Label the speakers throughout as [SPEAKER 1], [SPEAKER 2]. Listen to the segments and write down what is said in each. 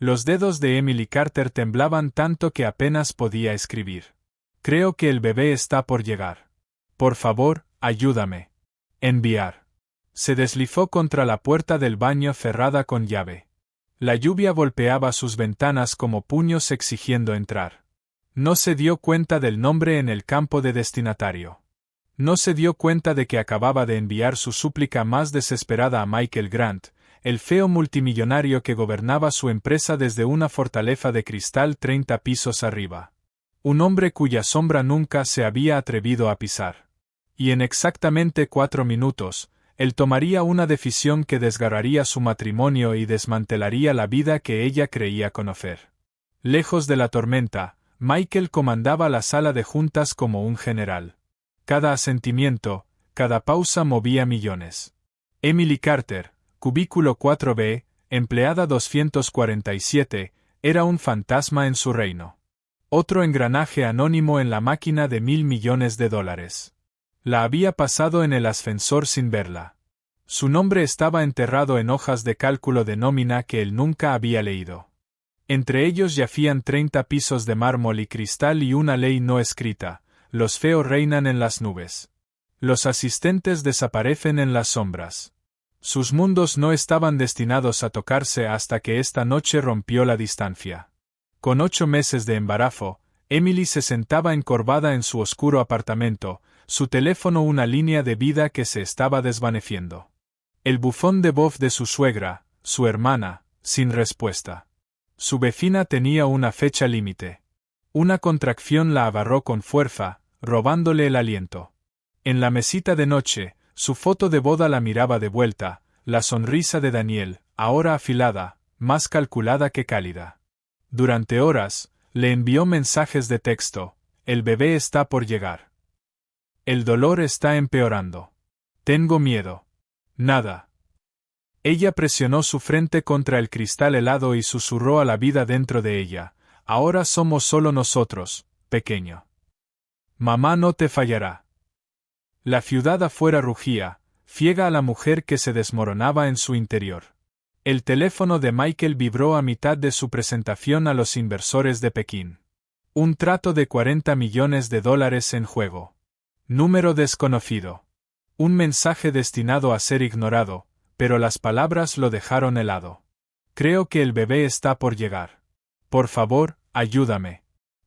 [SPEAKER 1] Los dedos de Emily Carter temblaban tanto que apenas podía escribir. Creo que el bebé está por llegar. Por favor, ayúdame. Enviar. Se deslizó contra la puerta del baño cerrada con llave. La lluvia golpeaba sus ventanas como puños exigiendo entrar. No se dio cuenta del nombre en el campo de destinatario. No se dio cuenta de que acababa de enviar su súplica más desesperada a Michael Grant, el feo multimillonario que gobernaba su empresa desde una fortaleza de cristal 30 pisos arriba. Un hombre cuya sombra nunca se había atrevido a pisar. Y en exactamente 4 minutos, él tomaría una decisión que desgarraría su matrimonio y desmantelaría la vida que ella creía conocer. Lejos de la tormenta, Michael comandaba la sala de juntas como un general. Cada asentimiento, cada pausa movía millones. Emily Carter, cubículo 4B, empleada 247, era un fantasma en su reino. Otro engranaje anónimo en la máquina de $1.000 millones. La había pasado en el ascensor sin verla. Su nombre estaba enterrado en hojas de cálculo de nómina que él nunca había leído. Entre ellos yacían 30 pisos de mármol y cristal y una ley no escrita: los feos reinan en las nubes. Los asistentes desaparecen en las sombras. Sus mundos no estaban destinados a tocarse hasta que esta noche rompió la distancia. Con 8 meses de embarazo, Emily se sentaba encorvada en su oscuro apartamento, su teléfono una línea de vida que se estaba desvaneciendo. El buzón de voz de su suegra, su hermana, sin respuesta. Su vecina tenía una fecha límite. Una contracción la agarró con fuerza, robándole el aliento. En la mesita de noche, su foto de boda la miraba de vuelta, la sonrisa de Daniel, ahora afilada, más calculada que cálida. Durante horas, le envió mensajes de texto: el bebé está por llegar. El dolor está empeorando. Tengo miedo. Nada. Ella presionó su frente contra el cristal helado y susurró a la vida dentro de ella: ahora somos solo nosotros, pequeño. Mamá no te fallará. La ciudad afuera rugía, ciega a la mujer que se desmoronaba en su interior. El teléfono de Michael vibró a mitad de su presentación a los inversores de Pekín. Un trato de $40 millones en juego. Número desconocido. Un mensaje destinado a ser ignorado, pero las palabras lo dejaron helado. Creo que el bebé está por llegar. Por favor, ayúdame.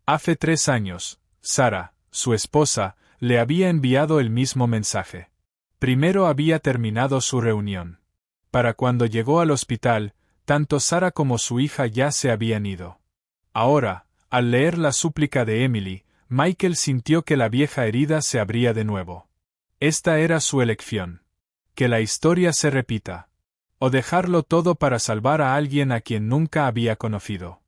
[SPEAKER 1] Hace 3 años, Sara, su esposa, le había enviado el mismo mensaje. Primero había terminado su reunión. Para cuando llegó al hospital, tanto Sara como su hija ya se habían ido. Ahora, al leer la súplica de Emily, Michael sintió que la vieja herida se abría de nuevo. Esta era su elección. Que la historia se repita. O dejarlo todo para salvar a alguien a quien nunca había conocido.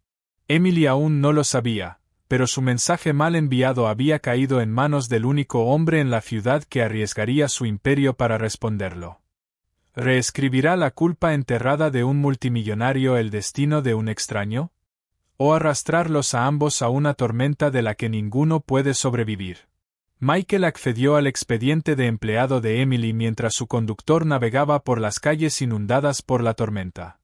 [SPEAKER 1] Emily aún no lo sabía, pero su mensaje mal enviado había caído en manos del único hombre en la ciudad que arriesgaría su imperio para responderlo. ¿Reescribirá la culpa enterrada de un multimillonario el destino de un extraño? ¿O arrastrarlos a ambos a una tormenta de la que ninguno puede sobrevivir? Michael accedió al expediente de empleado de Emily mientras su conductor navegaba por las calles inundadas por la tormenta.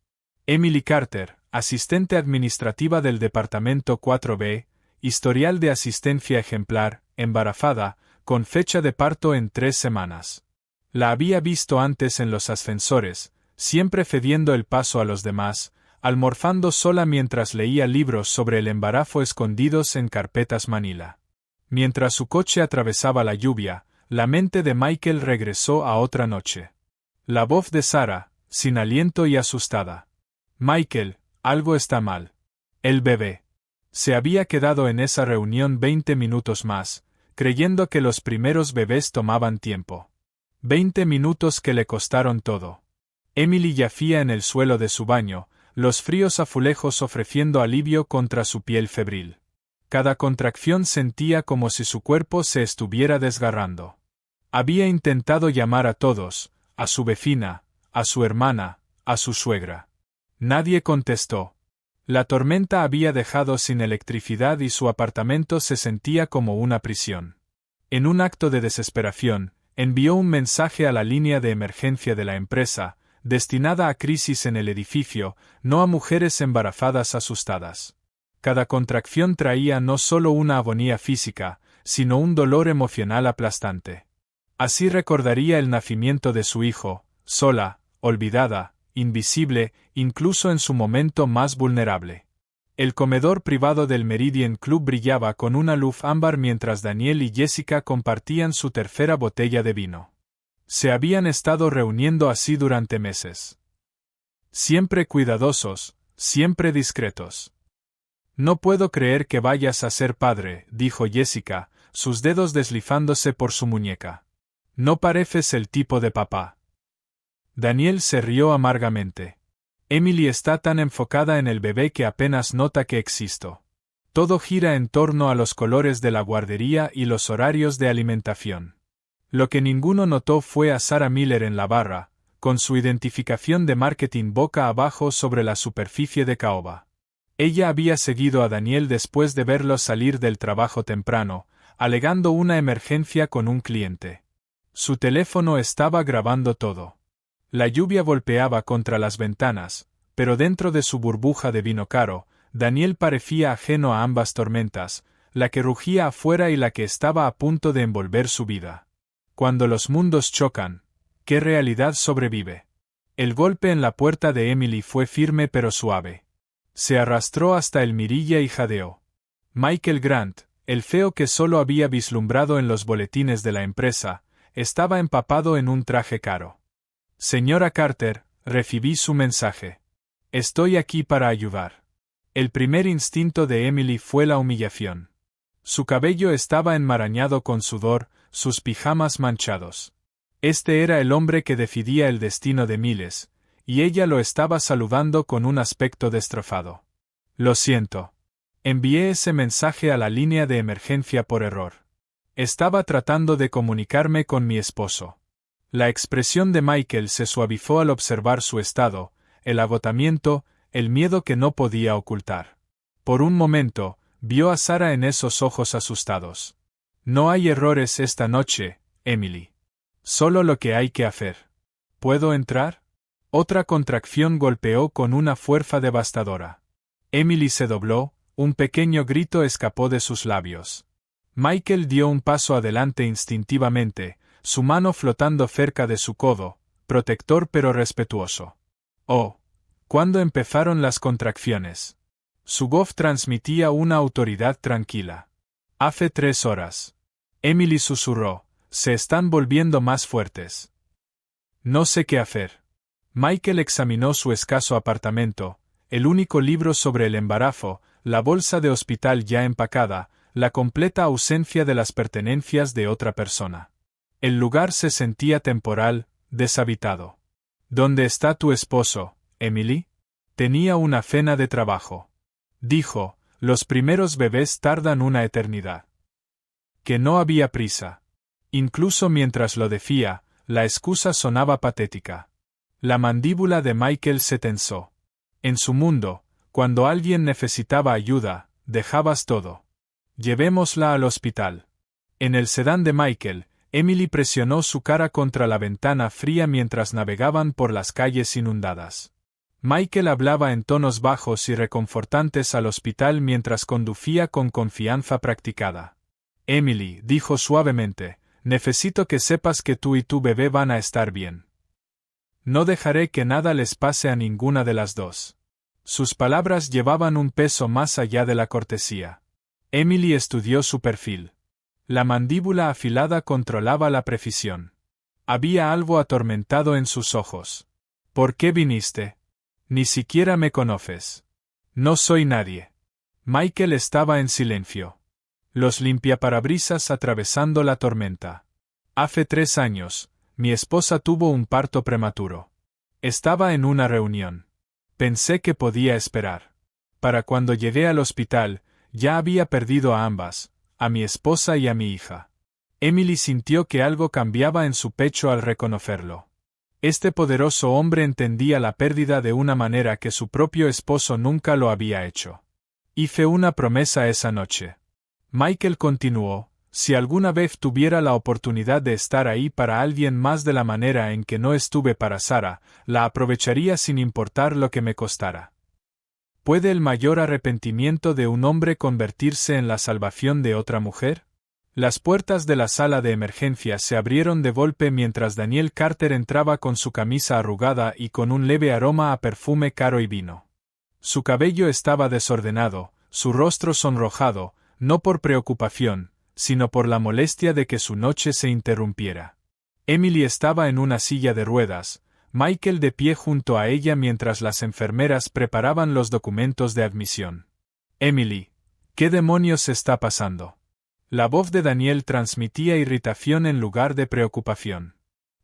[SPEAKER 1] Emily Carter, asistente administrativa del departamento 4B, historial de asistencia ejemplar, embarazada, con fecha de parto en 3 semanas. La había visto antes en los ascensores, siempre cediendo el paso a los demás, almorzando sola mientras leía libros sobre el embarazo escondidos en carpetas Manila. Mientras su coche atravesaba la lluvia, la mente de Michael regresó a otra noche. La voz de Sara, sin aliento y asustada. Michael, algo está mal. El bebé. Se había quedado en esa reunión 20 minutos más, creyendo que los primeros bebés tomaban tiempo. 20 minutos que le costaron todo. Emily yacía en el suelo de su baño, los fríos azulejos ofreciendo alivio contra su piel febril. Cada contracción sentía como si su cuerpo se estuviera desgarrando. Había intentado llamar a todos, a su vecina, a su hermana, a su suegra. Nadie contestó. La tormenta había dejado sin electricidad y su apartamento se sentía como una prisión. En un acto de desesperación, envió un mensaje a la línea de emergencia de la empresa, destinada a crisis en el edificio, no a mujeres embarazadas asustadas. Cada contracción traía no solo una agonía física, sino un dolor emocional aplastante. Así recordaría el nacimiento de su hijo, sola, olvidada, invisible, incluso en su momento más vulnerable. El comedor privado del Meridian Club brillaba con una luz ámbar mientras Daniel y Jessica compartían su tercera botella de vino. Se habían estado reuniendo así durante meses. Siempre cuidadosos, siempre discretos. No puedo creer que vayas a ser padre, dijo Jessica, sus dedos deslizándose por su muñeca. No pareces el tipo de papá. Daniel se rió amargamente. Emily está tan enfocada en el bebé que apenas nota que existo. Todo gira en torno a los colores de la guardería y los horarios de alimentación. Lo que ninguno notó fue a Sarah Miller en la barra, con su identificación de marketing boca abajo sobre la superficie de caoba. Ella había seguido a Daniel después de verlo salir del trabajo temprano, alegando una emergencia con un cliente. Su teléfono estaba grabando todo. La lluvia golpeaba contra las ventanas, pero dentro de su burbuja de vino caro, Daniel parecía ajeno a ambas tormentas, la que rugía afuera y la que estaba a punto de envolver su vida. Cuando los mundos chocan, ¿qué realidad sobrevive? El golpe en la puerta de Emily fue firme pero suave. Se arrastró hasta el mirilla y jadeó. Michael Grant, el feo que solo había vislumbrado en los boletines de la empresa, estaba empapado en un traje caro. Señora Carter, recibí su mensaje. Estoy aquí para ayudar. El primer instinto de Emily fue la humillación. Su cabello estaba enmarañado con sudor, sus pijamas manchados. Este era el hombre que decidía el destino de miles, y ella lo estaba saludando con un aspecto destrozado. Lo siento. Envié ese mensaje a la línea de emergencia por error. Estaba tratando de comunicarme con mi esposo. La expresión de Michael se suavizó al observar su estado, el agotamiento, el miedo que no podía ocultar. Por un momento, vio a Sarah en esos ojos asustados. No hay errores esta noche, Emily. Solo lo que hay que hacer. ¿Puedo entrar? Otra contracción golpeó con una fuerza devastadora. Emily se dobló, un pequeño grito escapó de sus labios. Michael dio un paso adelante instintivamente, su mano flotando cerca de su codo, protector pero respetuoso. Oh, ¿cuándo empezaron las contracciones? Su voz transmitía una autoridad tranquila. Hace 3 horas. Emily susurró, se están volviendo más fuertes. No sé qué hacer. Michael examinó su escaso apartamento, el único libro sobre el embarazo, la bolsa de hospital ya empacada, la completa ausencia de las pertenencias de otra persona. El lugar se sentía temporal, deshabitado. ¿Dónde está tu esposo, Emily? Tenía una cena de trabajo. Dijo, los primeros bebés tardan una eternidad. Que no había prisa. Incluso mientras lo decía, la excusa sonaba patética. La mandíbula de Michael se tensó. En su mundo, cuando alguien necesitaba ayuda, dejabas todo. Llevémosla al hospital. En el sedán de Michael, Emily presionó su cara contra la ventana fría mientras navegaban por las calles inundadas. Michael hablaba en tonos bajos y reconfortantes al hospital mientras conducía con confianza practicada. Emily, dijo suavemente, necesito que sepas que tú y tu bebé van a estar bien. No dejaré que nada les pase a ninguna de las dos. Sus palabras llevaban un peso más allá de la cortesía. Emily estudió su perfil. La mandíbula afilada controlaba la precisión. Había algo atormentado en sus ojos. ¿Por qué viniste? Ni siquiera me conoces. No soy nadie. Michael estaba en silencio. Los limpiaparabrisas atravesando la tormenta. Hace 3 años, mi esposa tuvo un parto prematuro. Estaba en una reunión. Pensé que podía esperar. Para cuando llegué al hospital, ya había perdido a ambas, a mi esposa y a mi hija. Emily sintió que algo cambiaba en su pecho al reconocerlo. Este poderoso hombre entendía la pérdida de una manera que su propio esposo nunca lo había hecho. Hice una promesa esa noche. Michael continuó, Si alguna vez tuviera la oportunidad de estar ahí para alguien más de la manera en que no estuve para Sara, la aprovecharía sin importar lo que me costara. ¿Puede el mayor arrepentimiento de un hombre convertirse en la salvación de otra mujer? Las puertas de la sala de emergencia se abrieron de golpe mientras Daniel Carter entraba con su camisa arrugada y con un leve aroma a perfume caro y vino. Su cabello estaba desordenado, su rostro sonrojado, no por preocupación, sino por la molestia de que su noche se interrumpiera. Emily estaba en una silla de ruedas, Michael de pie junto a ella mientras las enfermeras preparaban los documentos de admisión. Emily, ¿qué demonios está pasando? La voz de Daniel transmitía irritación en lugar de preocupación.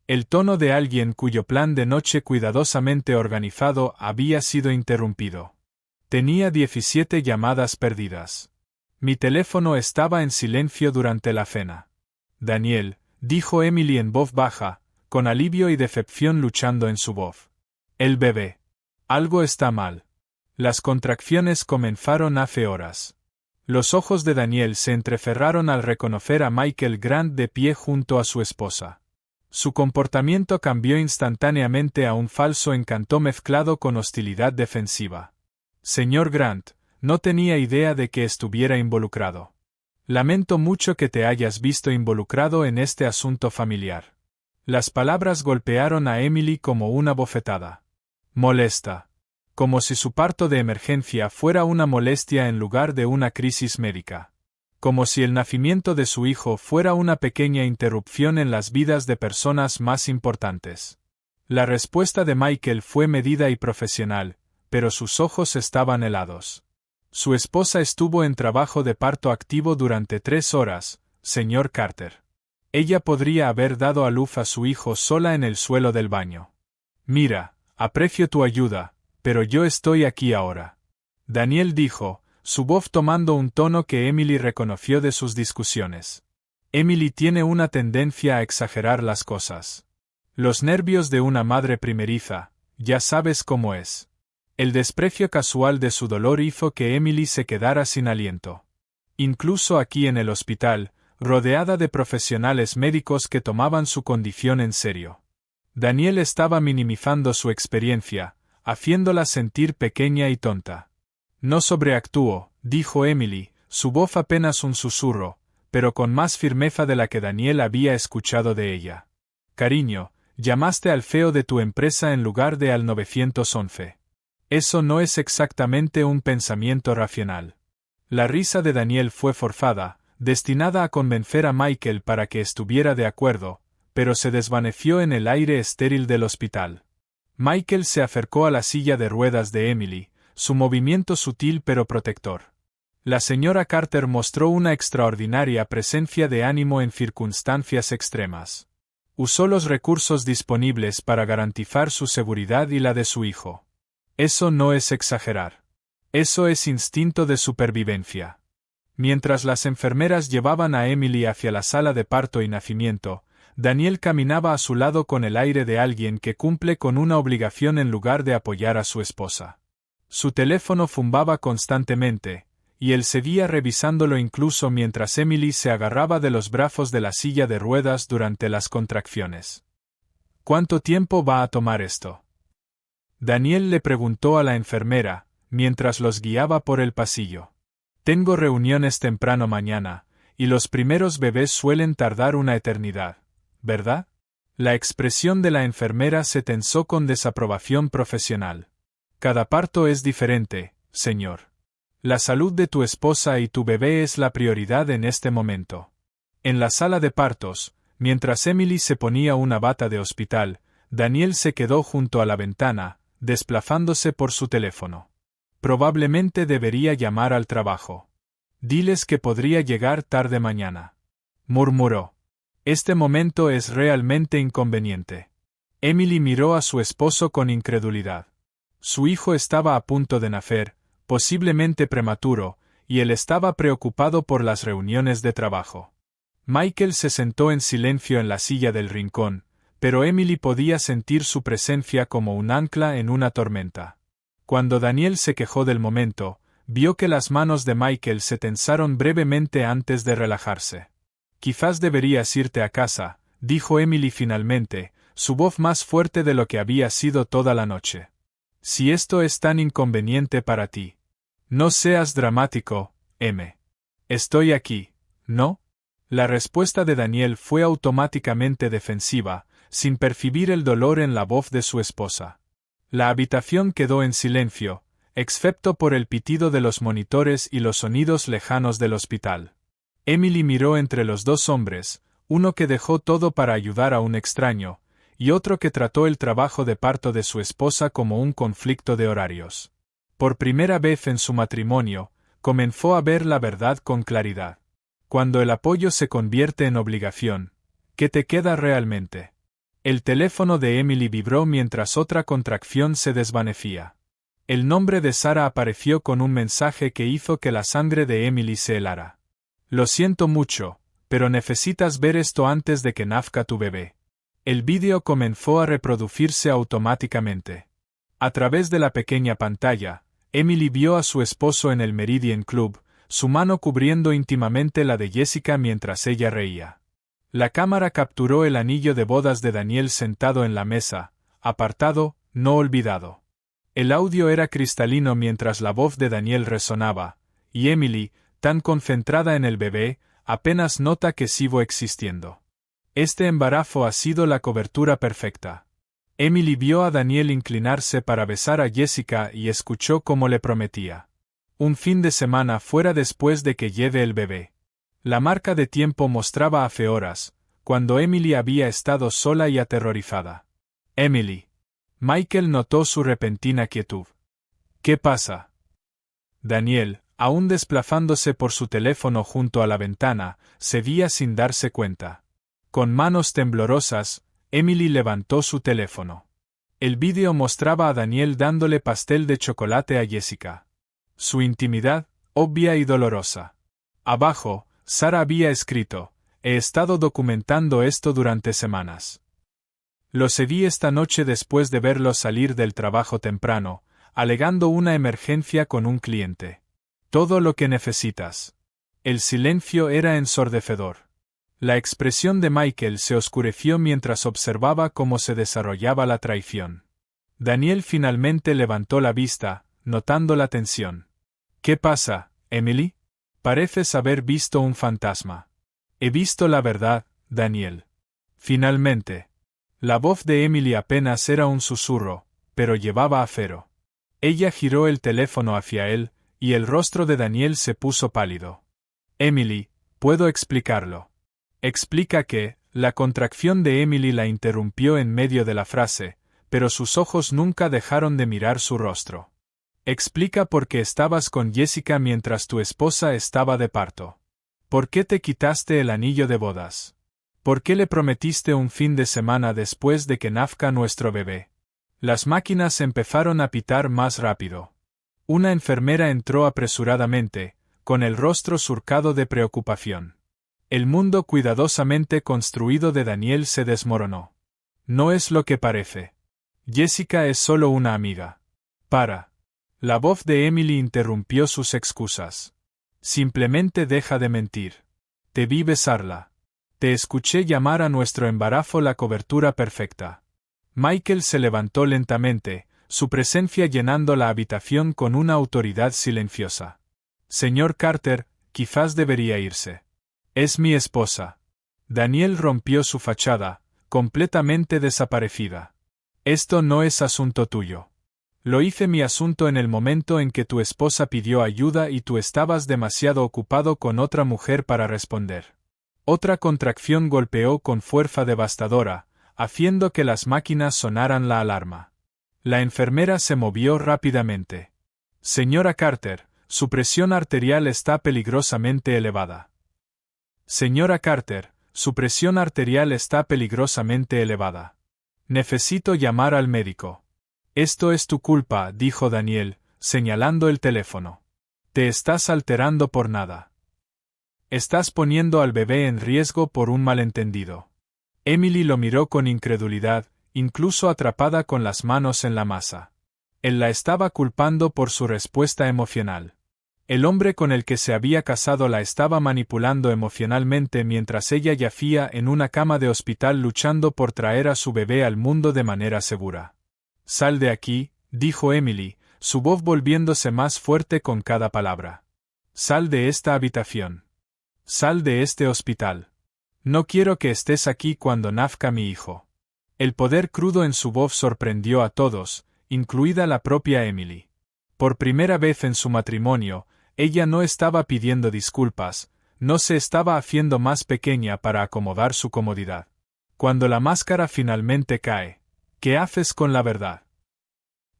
[SPEAKER 1] El tono de alguien cuyo plan de noche cuidadosamente organizado había sido interrumpido. Tenía 17 llamadas perdidas. Mi teléfono estaba en silencio durante la cena. Daniel, dijo Emily en voz baja, con alivio y decepción luchando en su voz. El bebé. Algo está mal. Las contracciones comenzaron hace horas. Los ojos de Daniel se entrecerraron al reconocer a Michael Grant de pie junto a su esposa. Su comportamiento cambió instantáneamente a un falso encanto mezclado con hostilidad defensiva. Señor Grant, no tenía idea de que estuviera involucrado. Lamento mucho que te hayas visto involucrado en este asunto familiar. Las palabras golpearon a Emily como una bofetada. Molesta. Como si su parto de emergencia fuera una molestia en lugar de una crisis médica. Como si el nacimiento de su hijo fuera una pequeña interrupción en las vidas de personas más importantes. La respuesta de Michael fue medida y profesional, pero sus ojos estaban helados. Su esposa estuvo en trabajo de parto activo durante 3 horas, señor Carter. Ella podría haber dado a luz a su hijo sola en el suelo del baño. Mira, aprecio tu ayuda, pero yo estoy aquí ahora. Daniel dijo, su voz tomando un tono que Emily reconoció de sus discusiones. Emily tiene una tendencia a exagerar las cosas. Los nervios de una madre primeriza, ya sabes cómo es. El desprecio casual de su dolor hizo que Emily se quedara sin aliento. Incluso aquí en el hospital, rodeada de profesionales médicos que tomaban su condición en serio. Daniel estaba minimizando su experiencia, haciéndola sentir pequeña y tonta. No sobreactúo, dijo Emily, su voz apenas un susurro, pero con más firmeza de la que Daniel había escuchado de ella. Cariño, llamaste al CEO de tu empresa en lugar de al 911. Eso no es exactamente un pensamiento racional. La risa de Daniel fue forzada, destinada a convencer a Michael para que estuviera de acuerdo, pero se desvaneció en el aire estéril del hospital. Michael se acercó a la silla de ruedas de Emily, su movimiento sutil pero protector. La señora Carter mostró una extraordinaria presencia de ánimo en circunstancias extremas. Usó los recursos disponibles para garantizar su seguridad y la de su hijo. Eso no es exagerar. Eso es instinto de supervivencia. Mientras las enfermeras llevaban a Emily hacia la sala de parto y nacimiento, Daniel caminaba a su lado con el aire de alguien que cumple con una obligación en lugar de apoyar a su esposa. Su teléfono zumbaba constantemente, y él seguía revisándolo incluso mientras Emily se agarraba de los brazos de la silla de ruedas durante las contracciones. ¿Cuánto tiempo va a tomar esto? Daniel le preguntó a la enfermera, mientras los guiaba por el pasillo. Tengo reuniones temprano mañana, y los primeros bebés suelen tardar una eternidad, ¿verdad? La expresión de la enfermera se tensó con desaprobación profesional. Cada parto es diferente, señor. La salud de tu esposa y tu bebé es la prioridad en este momento. En la sala de partos, mientras Emily se ponía una bata de hospital, Daniel se quedó junto a la ventana, desplazándose por su teléfono. Probablemente debería llamar al trabajo. Diles que podría llegar tarde mañana. Murmuró. Este momento es realmente inconveniente. Emily miró a su esposo con incredulidad. Su hijo estaba a punto de nacer, posiblemente prematuro, y él estaba preocupado por las reuniones de trabajo. Michael se sentó en silencio en la silla del rincón, pero Emily podía sentir su presencia como un ancla en una tormenta. Cuando Daniel se quejó del momento, vio que las manos de Michael se tensaron brevemente antes de relajarse. Quizás deberías irte a casa, dijo Emily finalmente, su voz más fuerte de lo que había sido toda la noche. Si esto es tan inconveniente para ti. No seas dramático, M. Estoy aquí, ¿no? La respuesta de Daniel fue automáticamente defensiva, sin percibir el dolor en la voz de su esposa. La habitación quedó en silencio, excepto por el pitido de los monitores y los sonidos lejanos del hospital. Emily miró entre los dos hombres, uno que dejó todo para ayudar a un extraño, y otro que trató el trabajo de parto de su esposa como un conflicto de horarios. Por primera vez en su matrimonio, comenzó a ver la verdad con claridad. Cuando el apoyo se convierte en obligación, ¿qué te queda realmente? El teléfono de Emily vibró mientras otra contracción se desvanecía. El nombre de Sara apareció con un mensaje que hizo que la sangre de Emily se helara. Lo siento mucho, pero necesitas ver esto antes de que nazca tu bebé. El vídeo comenzó a reproducirse automáticamente. A través de la pequeña pantalla, Emily vio a su esposo en el Meridian Club, su mano cubriendo íntimamente la de Jessica mientras ella reía. La cámara capturó el anillo de bodas de Daniel sentado en la mesa, apartado, no olvidado. El audio era cristalino mientras la voz de Daniel resonaba, y Emily, tan concentrada en el bebé, apenas nota que sigo existiendo. Este embarazo ha sido la cobertura perfecta. Emily vio a Daniel inclinarse para besar a Jessica y escuchó cómo le prometía. Un fin de semana fuera después de que lleve el bebé. La marca de tiempo mostraba hace horas, cuando Emily había estado sola y aterrorizada. Emily. Michael notó su repentina quietud. ¿Qué pasa? Daniel, aún desplazándose por su teléfono junto a la ventana, cedía sin darse cuenta. Con manos temblorosas, Emily levantó su teléfono. El vídeo mostraba a Daniel dándole pastel de chocolate a Jessica. Su intimidad, obvia y dolorosa. Abajo, Sara había escrito: he estado documentando esto durante semanas. Lo cedí esta noche después de verlo salir del trabajo temprano, alegando una emergencia con un cliente. Todo lo que necesitas. El silencio era ensordecedor. La expresión de Michael se oscureció mientras observaba cómo se desarrollaba la traición. Daniel finalmente levantó la vista, notando la tensión. ¿Qué pasa, Emily? Pareces haber visto un fantasma. He visto la verdad, Daniel. Finalmente. La voz de Emily apenas era un susurro, pero llevaba acero. Ella giró el teléfono hacia él, y el rostro de Daniel se puso pálido. Emily, puedo explicarlo. Explica que, la contracción de Emily la interrumpió en medio de la frase, pero sus ojos nunca dejaron de mirar su rostro. Explica por qué estabas con Jessica mientras tu esposa estaba de parto. ¿Por qué te quitaste el anillo de bodas? ¿Por qué le prometiste un fin de semana después de que nazca nuestro bebé? Las máquinas empezaron a pitar más rápido. Una enfermera entró apresuradamente, con el rostro surcado de preocupación. El mundo cuidadosamente construido de Daniel se desmoronó. No es lo que parece. Jessica es solo una amiga. Para. La voz de Emily interrumpió sus excusas. Simplemente deja de mentir. Te vi besarla. Te escuché llamar a nuestro embarazo la cobertura perfecta. Michael se levantó lentamente, su presencia llenando la habitación con una autoridad silenciosa. Señor Carter, quizás debería irse. Es mi esposa. Daniel rompió su fachada, completamente desaparecida. Esto no es asunto tuyo. Lo hice mi asunto en el momento en que tu esposa pidió ayuda y tú estabas demasiado ocupado con otra mujer para responder. Otra contracción golpeó con fuerza devastadora, haciendo que las máquinas sonaran la alarma. La enfermera se movió rápidamente. Señora Carter, su presión arterial está peligrosamente elevada. Señora Carter, su presión arterial está peligrosamente elevada. Necesito llamar al médico. Esto es tu culpa, dijo Daniel, señalando el teléfono. Te estás alterando por nada. Estás poniendo al bebé en riesgo por un malentendido. Emily lo miró con incredulidad, incluso atrapada con las manos en la masa. Él la estaba culpando por su respuesta emocional. El hombre con el que se había casado la estaba manipulando emocionalmente mientras ella yacía en una cama de hospital luchando por traer a su bebé al mundo de manera segura. «Sal de aquí», dijo Emily, su voz volviéndose más fuerte con cada palabra. «Sal de esta habitación. Sal de este hospital. No quiero que estés aquí cuando nazca mi hijo». El poder crudo en su voz sorprendió a todos, incluida la propia Emily. Por primera vez en su matrimonio, ella no estaba pidiendo disculpas, no se estaba haciendo más pequeña para acomodar su comodidad. Cuando la máscara finalmente cae, ¿qué haces con la verdad?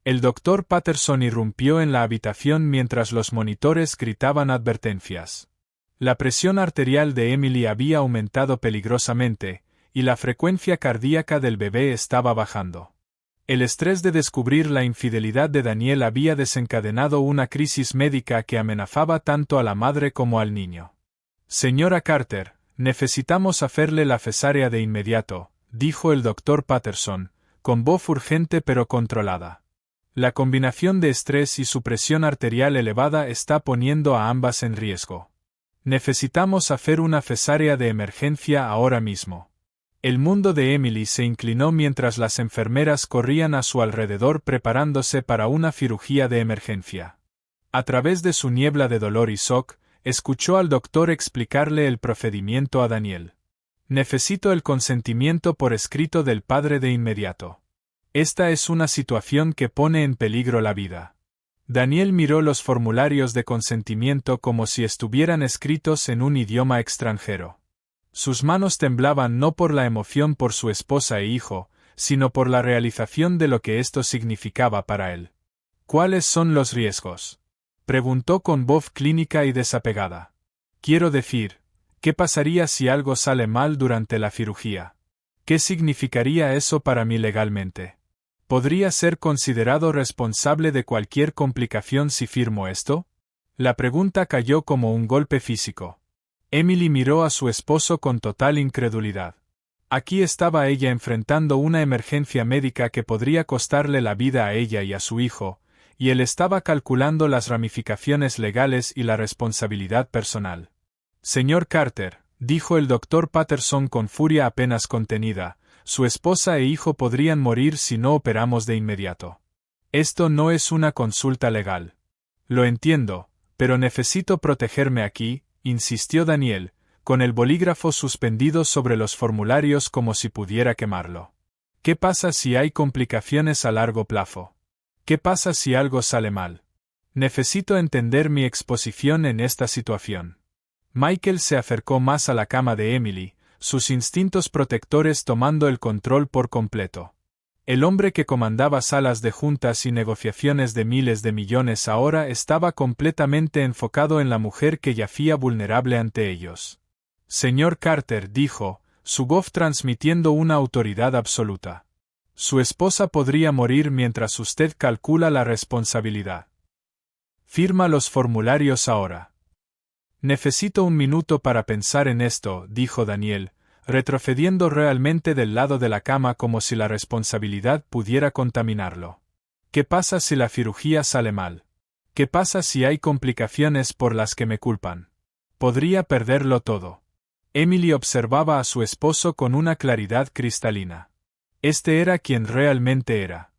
[SPEAKER 1] El doctor Patterson irrumpió en la habitación mientras los monitores gritaban advertencias. La presión arterial de Emily había aumentado peligrosamente, y la frecuencia cardíaca del bebé estaba bajando. El estrés de descubrir la infidelidad de Daniel había desencadenado una crisis médica que amenazaba tanto a la madre como al niño. «Señora Carter, necesitamos hacerle la cesárea de inmediato», dijo el doctor Patterson, con voz urgente pero controlada. La combinación de estrés y su presión arterial elevada está poniendo a ambas en riesgo. Necesitamos hacer una cesárea de emergencia ahora mismo. El mundo de Emily se inclinó mientras las enfermeras corrían a su alrededor preparándose para una cirugía de emergencia. A través de su niebla de dolor y shock, escuchó al doctor explicarle el procedimiento a Daniel. «Necesito el consentimiento por escrito del padre de inmediato. Esta es una situación que pone en peligro la vida». Daniel miró los formularios de consentimiento como si estuvieran escritos en un idioma extranjero. Sus manos temblaban no por la emoción por su esposa e hijo, sino por la realización de lo que esto significaba para él. «¿Cuáles son los riesgos?», preguntó con voz clínica y desapegada. «Quiero decir, ¿qué pasaría si algo sale mal durante la cirugía? ¿Qué significaría eso para mí legalmente? ¿Podría ser considerado responsable de cualquier complicación si firmo esto?». La pregunta cayó como un golpe físico. Emily miró a su esposo con total incredulidad. Aquí estaba ella enfrentando una emergencia médica que podría costarle la vida a ella y a su hijo, y él estaba calculando las ramificaciones legales y la responsabilidad personal. «Señor Carter», dijo el doctor Patterson con furia apenas contenida, «su esposa e hijo podrían morir si no operamos de inmediato. Esto no es una consulta legal. Lo entiendo, pero necesito protegerme aquí», insistió Daniel, con el bolígrafo suspendido sobre los formularios como si pudiera quemarlo. «¿Qué pasa si hay complicaciones a largo plazo? ¿Qué pasa si algo sale mal? Necesito entender mi exposición en esta situación». Michael se acercó más a la cama de Emily, sus instintos protectores tomando el control por completo. El hombre que comandaba salas de juntas y negociaciones de miles de millones ahora estaba completamente enfocado en la mujer que yacía vulnerable ante ellos. «Señor Carter», dijo, su voz transmitiendo una autoridad absoluta. «Su esposa podría morir mientras usted calcula la responsabilidad. Firma los formularios ahora». «Necesito un minuto para pensar en esto», dijo Daniel, retrocediendo realmente del lado de la cama como si la responsabilidad pudiera contaminarlo. «¿Qué pasa si la cirugía sale mal? ¿Qué pasa si hay complicaciones por las que me culpan? Podría perderlo todo». Emily observaba a su esposo con una claridad cristalina. Este era quien realmente era.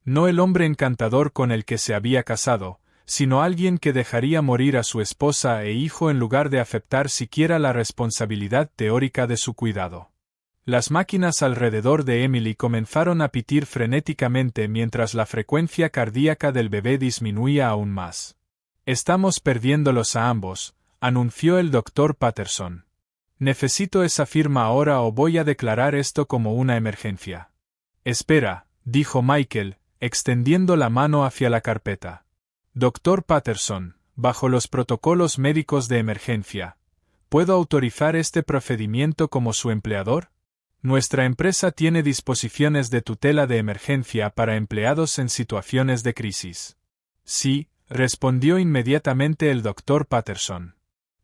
[SPEAKER 1] No el hombre encantador con el que se había casado, sino alguien que dejaría morir a su esposa e hijo en lugar de aceptar siquiera la responsabilidad teórica de su cuidado. Las máquinas alrededor de Emily comenzaron a pitir frenéticamente mientras la frecuencia cardíaca del bebé disminuía aún más. «Estamos perdiéndolos a ambos», anunció el doctor Patterson. «Necesito esa firma ahora o voy a declarar esto como una emergencia». «Espera», dijo Michael, extendiendo la mano hacia la carpeta. «Doctor Patterson, bajo los protocolos médicos de emergencia, ¿puedo autorizar este procedimiento como su empleador? Nuestra empresa tiene disposiciones de tutela de emergencia para empleados en situaciones de crisis». «Sí», respondió inmediatamente el doctor Patterson.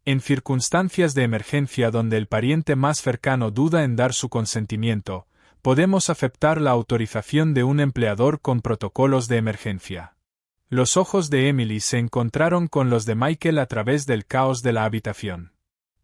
[SPEAKER 1] «En circunstancias de emergencia donde el pariente más cercano duda en dar su consentimiento, podemos aceptar la autorización de un empleador con protocolos de emergencia». Los ojos de Emily se encontraron con los de Michael a través del caos de la habitación.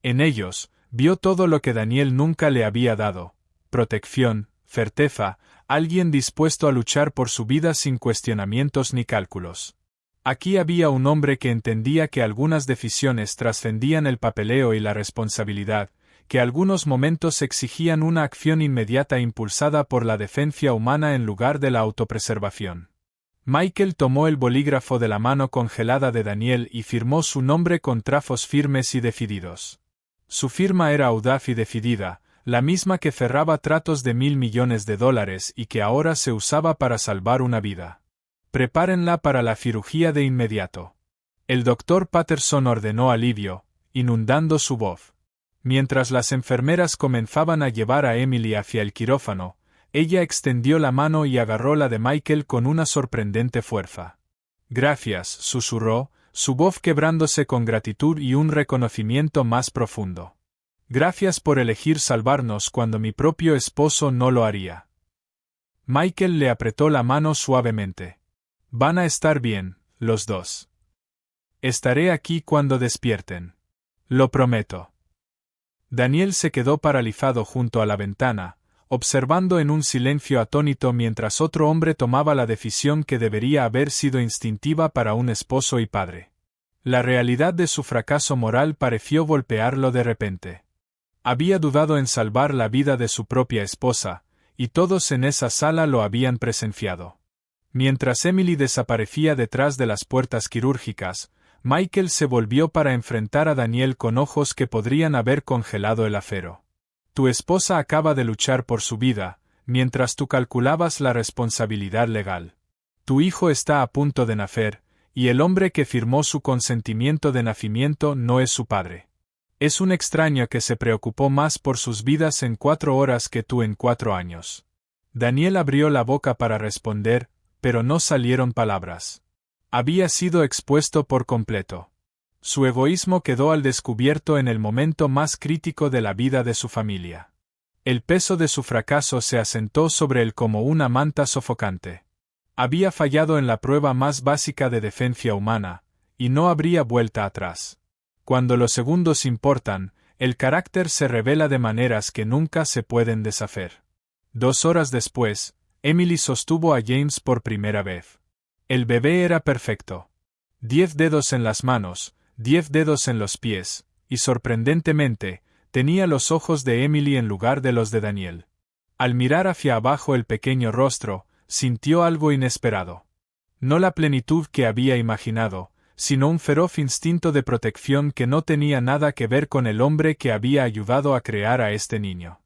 [SPEAKER 1] En ellos, vio todo lo que Daniel nunca le había dado: protección, certeza, alguien dispuesto a luchar por su vida sin cuestionamientos ni cálculos. Aquí había un hombre que entendía que algunas decisiones trascendían el papeleo y la responsabilidad, que algunos momentos exigían una acción inmediata impulsada por la decencia humana en lugar de la autopreservación. Michael tomó el bolígrafo de la mano congelada de Daniel y firmó su nombre con trazos firmes y decididos. Su firma era audaz y decidida, la misma que cerraba tratos de $1.000 millones y que ahora se usaba para salvar una vida. Prepárenla para la cirugía de inmediato. El doctor Patterson ordenó alivio, inundando su voz. Mientras las enfermeras comenzaban a llevar a Emily hacia el quirófano, ella extendió la mano y agarró la de Michael con una sorprendente fuerza. «Gracias», susurró, su voz quebrándose con gratitud y un reconocimiento más profundo. «Gracias por elegir salvarnos cuando mi propio esposo no lo haría». Michael le apretó la mano suavemente. «Van a estar bien, los dos. Estaré aquí cuando despierten. Lo prometo». Daniel se quedó paralizado junto a la ventana, observando en un silencio atónito mientras otro hombre tomaba la decisión que debería haber sido instintiva para un esposo y padre. La realidad de su fracaso moral pareció golpearlo de repente. Había dudado en salvar la vida de su propia esposa, y todos en esa sala lo habían presenciado. Mientras Emily desaparecía detrás de las puertas quirúrgicas, Michael se volvió para enfrentar a Daniel con ojos que podrían haber congelado el acero. Tu esposa acaba de luchar por su vida, mientras tú calculabas la responsabilidad legal. Tu hijo está a punto de nacer, y el hombre que firmó su consentimiento de nacimiento no es su padre. Es un extraño que se preocupó más por sus vidas en 4 horas que tú en 4 años. Daniel abrió la boca para responder, pero no salieron palabras. Había sido expuesto por completo. Su egoísmo quedó al descubierto en el momento más crítico de la vida de su familia. El peso de su fracaso se asentó sobre él como una manta sofocante. Había fallado en la prueba más básica de decencia humana, y no habría vuelta atrás. Cuando los segundos importan, el carácter se revela de maneras que nunca se pueden deshacer. 2 horas después, Emily sostuvo a James por primera vez. El bebé era perfecto. 10 dedos en las manos, 10 dedos en los pies, y sorprendentemente, tenía los ojos de Emily en lugar de los de Daniel. Al mirar hacia abajo el pequeño rostro, sintió algo inesperado. No la plenitud que había imaginado, sino un feroz instinto de protección que no tenía nada que ver con el hombre que había ayudado a crear a este niño.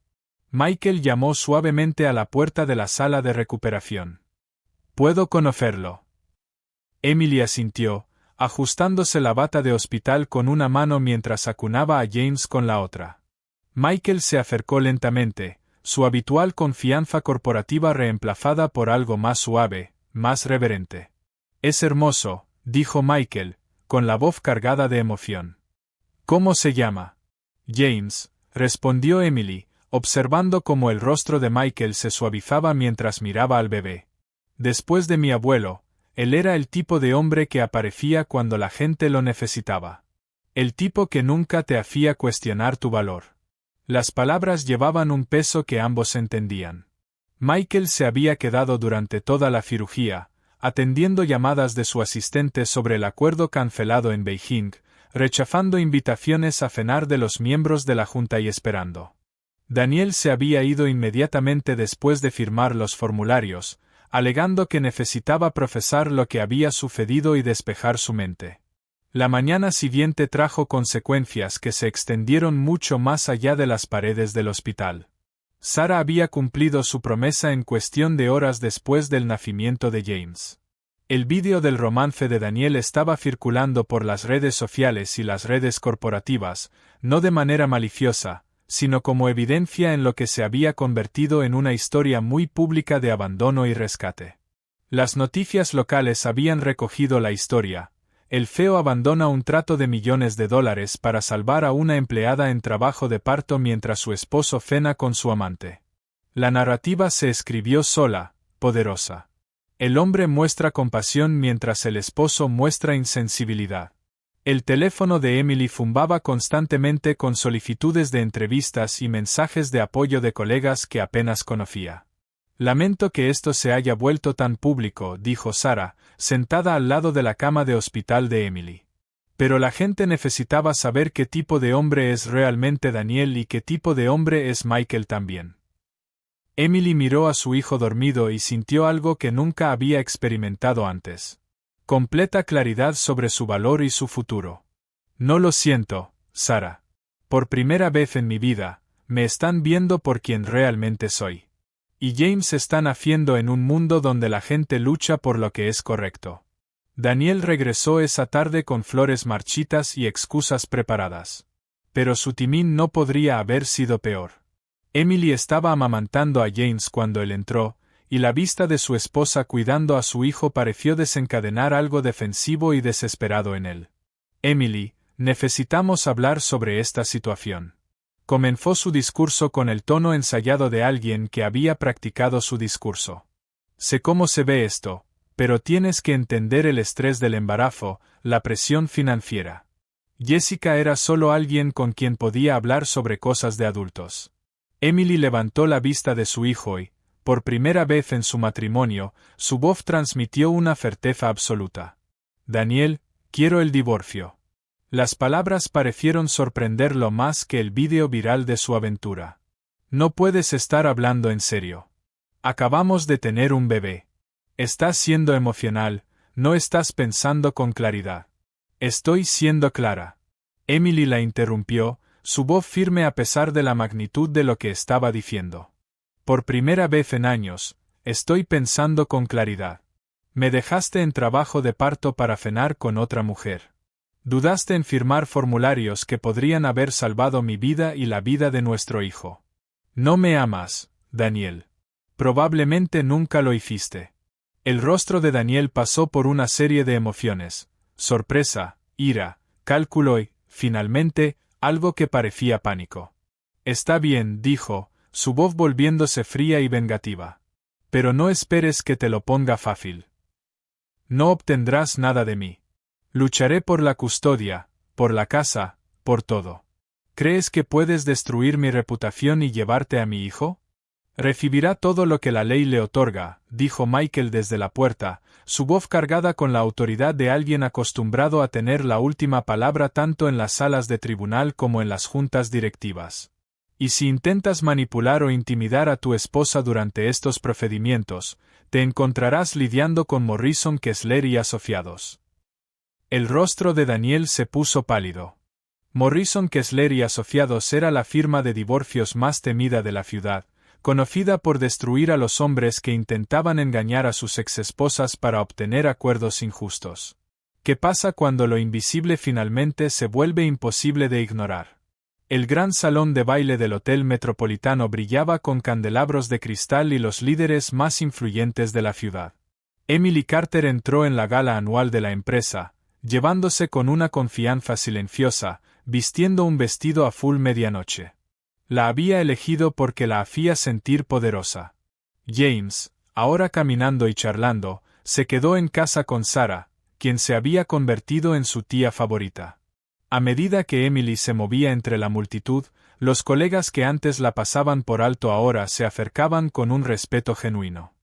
[SPEAKER 1] Michael llamó suavemente a la puerta de la sala de recuperación. «¿Puedo conocerlo?» Emily asintió, ajustándose la bata de hospital con una mano mientras acunaba a James con la otra. Michael se acercó lentamente, su habitual confianza corporativa reemplazada por algo más suave, más reverente. «Es hermoso», dijo Michael, con la voz cargada de emoción. «¿Cómo se llama?» «James», respondió Emily, observando cómo el rostro de Michael se suavizaba mientras miraba al bebé. «Después de mi abuelo, él era el tipo de hombre que aparecía cuando la gente lo necesitaba. El tipo que nunca te hacía cuestionar tu valor». Las palabras llevaban un peso que ambos entendían. Michael se había quedado durante toda la cirugía, atendiendo llamadas de su asistente sobre el acuerdo cancelado en Beijing, rechazando invitaciones a cenar de los miembros de la junta y esperando. Daniel se había ido inmediatamente después de firmar los formularios, alegando que necesitaba procesar lo que había sucedido y despejar su mente. La mañana siguiente trajo consecuencias que se extendieron mucho más allá de las paredes del hospital. Sarah había cumplido su promesa en cuestión de horas después del nacimiento de James. El vídeo del romance de Daniel estaba circulando por las redes sociales y las redes corporativas, no de manera maliciosa, sino como evidencia en lo que se había convertido en una historia muy pública de abandono y rescate. Las noticias locales habían recogido la historia. El CEO abandona un trato de millones de dólares para salvar a una empleada en trabajo de parto mientras su esposo cena con su amante. La narrativa se escribió sola, poderosa. El hombre muestra compasión mientras el esposo muestra insensibilidad. El teléfono de Emily zumbaba constantemente con solicitudes de entrevistas y mensajes de apoyo de colegas que apenas conocía. Lamento que esto se haya vuelto tan público, dijo Sarah, sentada al lado de la cama de hospital de Emily. Pero la gente necesitaba saber qué tipo de hombre es realmente Daniel y qué tipo de hombre es Michael también. Emily miró a su hijo dormido y sintió algo que nunca había experimentado antes. Completa claridad sobre su valor y su futuro. No lo siento, Sarah. Por primera vez en mi vida, me están viendo por quien realmente soy. Y James está naciendo en un mundo donde la gente lucha por lo que es correcto. Daniel regresó esa tarde con flores marchitas y excusas preparadas. Pero su timín no podría haber sido peor. Emily estaba amamantando a James cuando él entró, y la vista de su esposa cuidando a su hijo pareció desencadenar algo defensivo y desesperado en él. Emily, necesitamos hablar sobre esta situación. Comenzó su discurso con el tono ensayado de alguien que había practicado su discurso. Sé cómo se ve esto, pero tienes que entender el estrés del embarazo, la presión financiera. Jessica era solo alguien con quien podía hablar sobre cosas de adultos. Emily levantó la vista de su hijo y, por primera vez en su matrimonio, su voz transmitió una certeza absoluta. Daniel, quiero el divorcio. Las palabras parecieron sorprenderlo más que el vídeo viral de su aventura. No puedes estar hablando en serio. Acabamos de tener un bebé. Estás siendo emocional, no estás pensando con claridad. Estoy siendo clara. Emily la interrumpió, su voz firme a pesar de la magnitud de lo que estaba diciendo. Por primera vez en años, estoy pensando con claridad. Me dejaste en trabajo de parto para cenar con otra mujer. Dudaste en firmar formularios que podrían haber salvado mi vida y la vida de nuestro hijo. No me amas, Daniel. Probablemente nunca lo hiciste. El rostro de Daniel pasó por una serie de emociones: sorpresa, ira, cálculo y, finalmente, algo que parecía pánico. Está bien, dijo, su voz volviéndose fría y vengativa. Pero no esperes que te lo ponga fácil. No obtendrás nada de mí. Lucharé por la custodia, por la casa, por todo. ¿Crees que puedes destruir mi reputación y llevarte a mi hijo? Recibirá todo lo que la ley le otorga, dijo Michael desde la puerta, su voz cargada con la autoridad de alguien acostumbrado a tener la última palabra tanto en las salas de tribunal como en las juntas directivas. Y si intentas manipular o intimidar a tu esposa durante estos procedimientos, te encontrarás lidiando con Morrison Kessler y asociados. El rostro de Daniel se puso pálido. Morrison Kessler y asociados era la firma de divorcios más temida de la ciudad, conocida por destruir a los hombres que intentaban engañar a sus exesposas para obtener acuerdos injustos. ¿Qué pasa cuando lo invisible finalmente se vuelve imposible de ignorar? El gran salón de baile del Hotel Metropolitano brillaba con candelabros de cristal y los líderes más influyentes de la ciudad. Emily Carter entró en la gala anual de la empresa, llevándose con una confianza silenciosa, vistiendo un vestido azul medianoche. La había elegido porque la hacía sentir poderosa. James, ahora caminando y charlando, se quedó en casa con Sarah, quien se había convertido en su tía favorita. A medida que Emily se movía entre la multitud, los colegas que antes la pasaban por alto ahora se acercaban con un respeto genuino.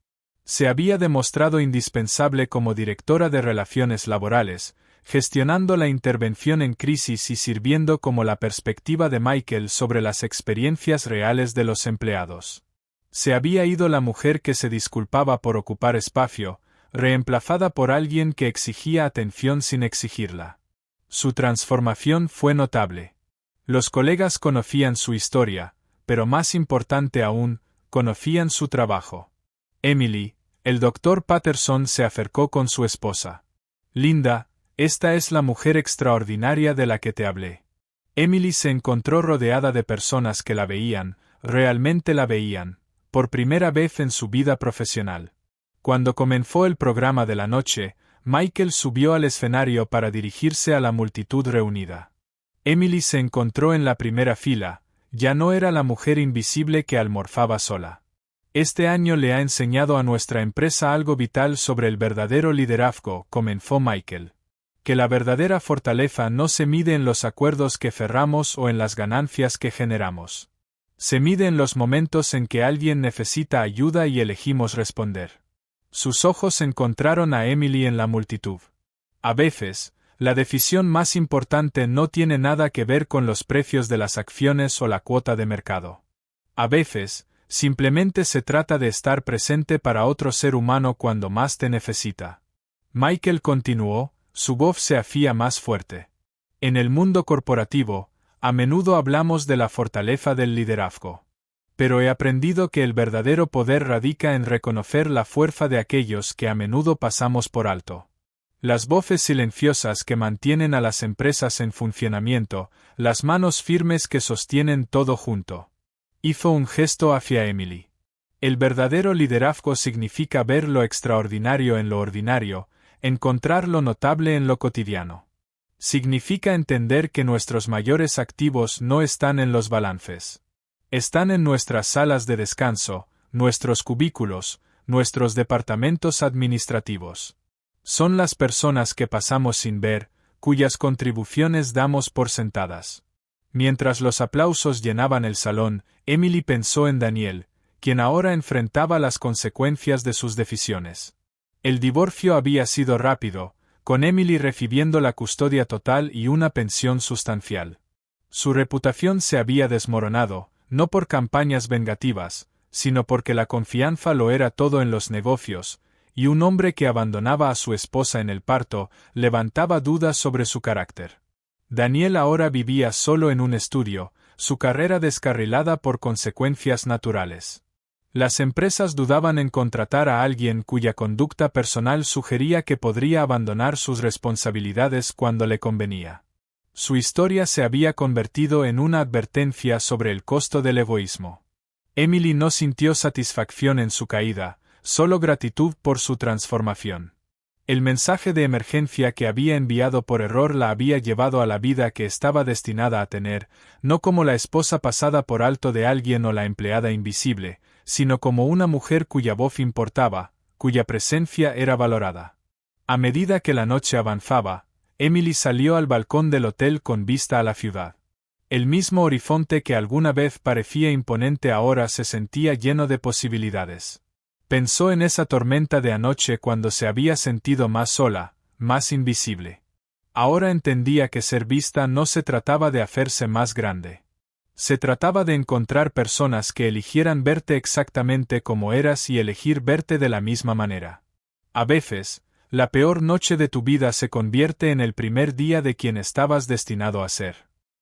[SPEAKER 1] Se había demostrado indispensable como directora de relaciones laborales, gestionando la intervención en crisis y sirviendo como la perspectiva de Michael sobre las experiencias reales de los empleados. Se había ido la mujer que se disculpaba por ocupar espacio, reemplazada por alguien que exigía atención sin exigirla. Su transformación fue notable. Los colegas conocían su historia, pero más importante aún, conocían su trabajo. Emily, el Dr. Patterson se acercó con su esposa. Linda, esta es la mujer extraordinaria de la que te hablé. Emily se encontró rodeada de personas que la veían, realmente la veían, por primera vez en su vida profesional. Cuando comenzó el programa de la noche, Michael subió al escenario para dirigirse a la multitud reunida. Emily se encontró en la primera fila, ya no era la mujer invisible que almorzaba sola. Este año le ha enseñado a nuestra empresa algo vital sobre el verdadero liderazgo, comenzó Michael. Que la verdadera fortaleza no se mide en los acuerdos que cerramos o en las ganancias que generamos. Se mide en los momentos en que alguien necesita ayuda y elegimos responder. Sus ojos encontraron a Emily en la multitud. A veces, la decisión más importante no tiene nada que ver con los precios de las acciones o la cuota de mercado. A veces, simplemente se trata de estar presente para otro ser humano cuando más te necesita. Michael continuó, su voz se hacía más fuerte. En el mundo corporativo, a menudo hablamos de la fortaleza del liderazgo. Pero he aprendido que el verdadero poder radica en reconocer la fuerza de aquellos que a menudo pasamos por alto. Las voces silenciosas que mantienen a las empresas en funcionamiento, las manos firmes que sostienen todo junto. Hizo un gesto hacia Emily. El verdadero liderazgo significa ver lo extraordinario en lo ordinario, encontrar lo notable en lo cotidiano. Significa entender que nuestros mayores activos no están en los balances. Están en nuestras salas de descanso, nuestros cubículos, nuestros departamentos administrativos. Son las personas que pasamos sin ver, cuyas contribuciones damos por sentadas. Mientras los aplausos llenaban el salón, Emily pensó en Daniel, quien ahora enfrentaba las consecuencias de sus decisiones. El divorcio había sido rápido, con Emily recibiendo la custodia total y una pensión sustancial. Su reputación se había desmoronado, no por campañas vengativas, sino porque la confianza lo era todo en los negocios, y un hombre que abandonaba a su esposa en el parto levantaba dudas sobre su carácter. Daniel ahora vivía solo en un estudio, su carrera descarrilada por consecuencias naturales. Las empresas dudaban en contratar a alguien cuya conducta personal sugería que podría abandonar sus responsabilidades cuando le convenía. Su historia se había convertido en una advertencia sobre el costo del egoísmo. Emily no sintió satisfacción en su caída, solo gratitud por su transformación. El mensaje de emergencia que había enviado por error la había llevado a la vida que estaba destinada a tener, no como la esposa pasada por alto de alguien o la empleada invisible, sino como una mujer cuya voz importaba, cuya presencia era valorada. A medida que la noche avanzaba, Emily salió al balcón del hotel con vista a la ciudad. El mismo horizonte que alguna vez parecía imponente ahora se sentía lleno de posibilidades. Pensó en esa tormenta de anoche cuando se había sentido más sola, más invisible. Ahora entendía que ser vista no se trataba de hacerse más grande. Se trataba de encontrar personas que eligieran verte exactamente como eras y elegir verte de la misma manera. A veces, la peor noche de tu vida se convierte en el primer día de quien estabas destinado a ser.